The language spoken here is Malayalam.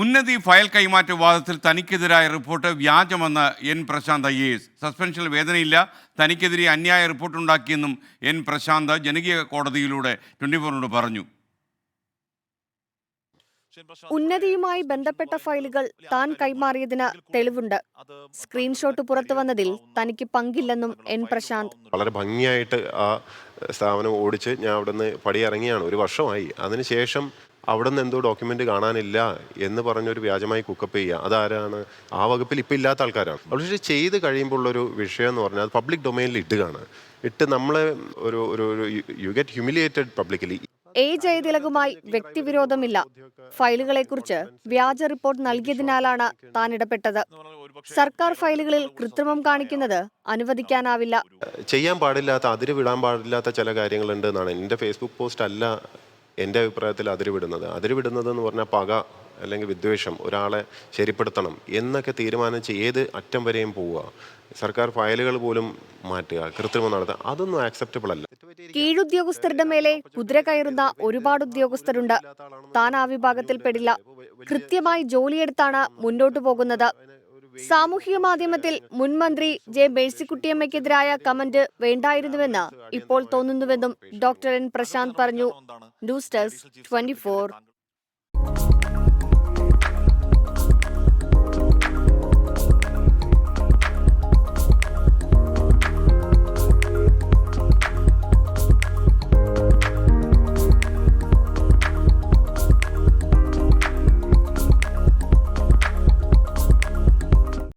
ഉന്നതി ഫയൽ കൈമാറ്റ വിവാദത്തിൽ തനിക്കെതിരായ റിപ്പോർട്ട് വ്യാജമെന്ന് എൻ പ്രശാന്ത് IAS. സസ്പെൻഷനിൽ വേദനയില്ല, തനിക്കെതിരെ അന്യായ റിപ്പോർട്ടുണ്ടാക്കിയെന്നും എൻ പ്രശാന്ത് ജനകീയ കോടതിയിലൂടെ 24 പറഞ്ഞു. ഉന്നതിയുമായി ബന്ധപ്പെട്ട ഫയലുകൾ താൻ കൈമാറിയതിന് തെളിവുണ്ട്. സ്ക്രീൻഷോട്ട് പുറത്തുവന്നതിൽ തനിക്ക് പങ്കില്ലെന്നും എൻ പ്രശാന്ത്. വളരെ ഭംഗിയായിട്ട് ആ സ്ഥാപനം ഓടിച്ച് ഞാൻ അവിടെ നിന്ന് പടിയിറങ്ങിയാണ്. 1 വർഷമായി. അതിനുശേഷം അവിടെ നിന്ന് എന്തോ ഡോക്യുമെന്റ് കാണാനില്ല എന്ന് പറഞ്ഞൊരു വ്യാജമായി കുക്കപ്പ് ചെയ്യുക. അതാരാണ്? ആ വകുപ്പിൽ ഇപ്പം ഇല്ലാത്ത ആൾക്കാരാണ്. പക്ഷേ ചെയ്ത് കഴിയുമ്പോൾ ഉള്ളൊരു വിഷയം എന്ന് പറഞ്ഞാൽ പബ്ലിക് ഡൊമൈനിൽ ഇടുകയാണ്. നമ്മളെ ഒരു യു ഗെറ്റ് ഹ്യൂമിലിയേറ്റഡ് പബ്ലിക്കലി. ജയതിലകുമായി വ്യക്തിവിരോധമില്ല. ഫയലുകളെക്കുറിച്ച് വ്യാജ റിപ്പോർട്ട് നൽകിയതിനാലാണ് താൻ ഇടപെട്ടത്. സർക്കാർ ഫയലുകളിൽ കൃത്രിമം കാണിക്കുന്നത് അനുവദിക്കാനാവില്ല. ചെയ്യാൻ പാടില്ലാത്ത, അതിര് വിടാൻ പാടില്ലാത്ത ചില കാര്യങ്ങളുണ്ട് എന്നാണ്. എൻ്റെ ഫേസ്ബുക്ക് പോസ്റ്റ് അല്ല എൻ്റെ അഭിപ്രായത്തിൽ അതിരുവിടുന്നത് എന്ന് പറഞ്ഞാൽ പക അല്ലെങ്കിൽ വിദ്വേഷം, ഒരാളെ ശരിപ്പെടുത്തണം എന്നൊക്കെ തീരുമാനിച്ച് ഏത് അറ്റം വരെയും പോവുക, സർക്കാർ ഫയലുകൾ പോലും മാറ്റുക, കൃത്രിമം നടത്തുക, അതൊന്നും ആക്സെപ്റ്റബിൾ അല്ല. കീഴുദ്യോഗസ്ഥരുടെ മേലെ കുതിര കയറുന്ന ഒരുപാട് ഉദ്യോഗസ്ഥരുണ്ട്. താൻ ആ വിഭാഗത്തിൽ പെടില്ല. കൃത്യമായി ജോലിയെടുത്താണ് മുന്നോട്ടു പോകുന്നത്. സാമൂഹിക മാധ്യമത്തിൽ മുൻമന്ത്രി ജെ മേഴ്സിക്കുട്ടിയമ്മയ്ക്കെതിരായ കമന്റ് വേണ്ടായിരുന്നുവെന്ന് ഇപ്പോൾ തോന്നുന്നുവെന്നും ഡോക്ടർ എൻ പ്രശാന്ത് പറഞ്ഞു. News desk 24.